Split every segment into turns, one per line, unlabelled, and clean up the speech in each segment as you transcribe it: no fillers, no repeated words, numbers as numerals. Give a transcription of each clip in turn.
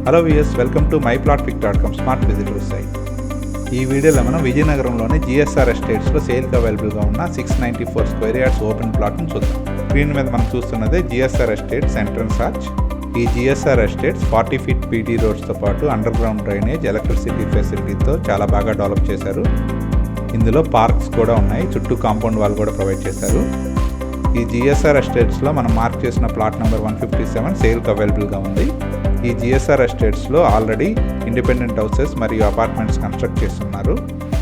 Hello viewers, welcome to myplotpic.com smart visitor site. ఈ వీడియోలో మనం విజయనగరంలోని జిఎస్ఆర్ ఎస్టేట్స్లో సేల్కి అవైలబుల్గా ఉన్న 694 స్క్వేర్ యార్డ్స్ ఓపెన్ ప్లాట్ను చూద్దాం. స్క్రీన్ మీద మనం చూస్తున్నదే జిఎస్ఆర్ ఎస్టేట్స్ ఎంట్రన్స్ ఆర్చ్. ఈ జిఎస్ఆర్ ఎస్టేట్స్ 40 ఫీట్ పీటీ రోడ్స్తో పాటు అండర్ గ్రౌండ్ డ్రైనేజ్, ఎలక్ట్రిసిటీ ఫెసిలిటీతో చాలా బాగా డెవలప్ చేశారు. ఇందులో పార్క్స్ కూడా ఉన్నాయి, చుట్టూ కాంపౌండ్ వాల్ కూడా ప్రొవైడ్ చేశారు. ఈ జిఎస్ఆర్ ఎస్టేట్స్లో మనం మార్క్ చేసిన ప్లాట్ నెంబర్ 157 సేల్కి అవైలబుల్గా ఉంది. ఈ జిఎస్ఆర్ ఎస్టేట్స్లో ఆల్రెడీ ఇండిపెండెంట్ హౌసెస్ మరియు అపార్ట్మెంట్స్ కన్స్ట్రక్ట్ చేస్తున్నారు.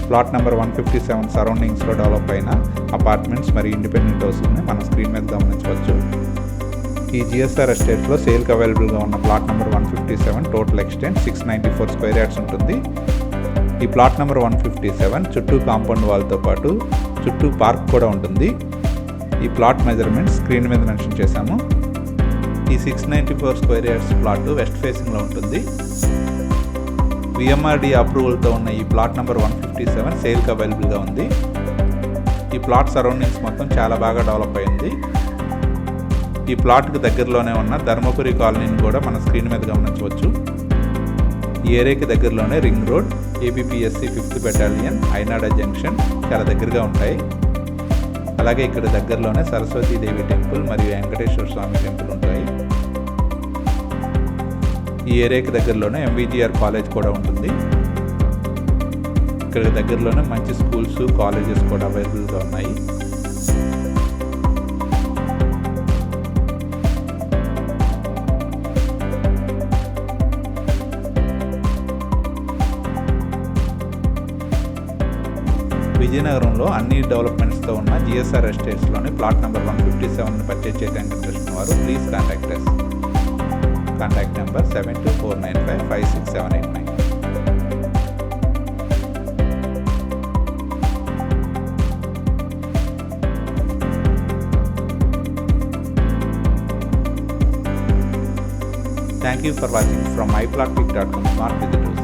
ప్లాట్ నెంబర్ 157 సరౌండింగ్స్లో డెవలప్ అయిన అపార్ట్మెంట్స్ మరియు ఇండిపెండెంట్ హౌసెస్ని మనం స్క్రీన్ మీద గమనించవచ్చు. ఈ జిఎస్ఆర్ ఎస్టేట్స్లో సేల్కి అవైలబుల్గా ఉన్న plot number 157 total extent 694 square yards ఉంటుంది. ఈ ప్లాట్ నెంబర్ 157 చుట్టూ కాంపౌండ్ వాల్తో పాటు చుట్టూ పార్క్ కూడా ఉంటుంది. ఈ ప్లాట్ మెజర్మెంట్స్ స్క్రీన్ మీద మెన్షన్ చేశాము. ఈ 694 స్క్వేర్ యార్డ్స్ ప్లాట్ వెస్ట్ ఫేసింగ్లో ఉంటుంది. విఎంఆర్డి అప్రూవల్తో ఉన్న ఈ ప్లాట్ నెంబర్ 157 సేల్కి అవైలబుల్గా ఉంది. ఈ ప్లాట్ సరౌండింగ్స్ మొత్తం చాలా బాగా డెవలప్ అయింది. ఈ ప్లాట్కి దగ్గరలోనే ఉన్న ధర్మపురి కాలనీని కూడా మన స్క్రీన్ మీద గమనించవచ్చు. ఈ ఏరియాకి దగ్గరలోనే ring road, ABPSC 5th battalion, Ainada junction చాలా దగ్గరగా ఉంటాయి. అలాగే ఇక్కడ దగ్గరలోనే సరస్వతీదేవి టెంపుల్ మరియు వెంకటేశ్వర స్వామి టెంపుల్ ఉంటాయి. ఈ ఏరియాకి దగ్గరలోనే ఎంవిజిఆర్ కాలేజ్ కూడా ఉంటుంది. ఇక్కడ దగ్గరలోనే మంచి స్కూల్స్, కాలేజెస్ కూడా అవైలబుల్గా ఉన్నాయి. విజయనగరంలో అన్ని డెవలప్మెంట్స్తో ఉన్న జిఎస్ఆర్ ఎస్టేట్స్లోని ప్లాట్ నెంబర్ 157ని పర్చేజ్ చేయడానికి ఇంట్రెస్ట్ ఉన్నవారు please contact us. Contact number 7249556789. Thank you for watching from myplotpic.com Smart Visitors.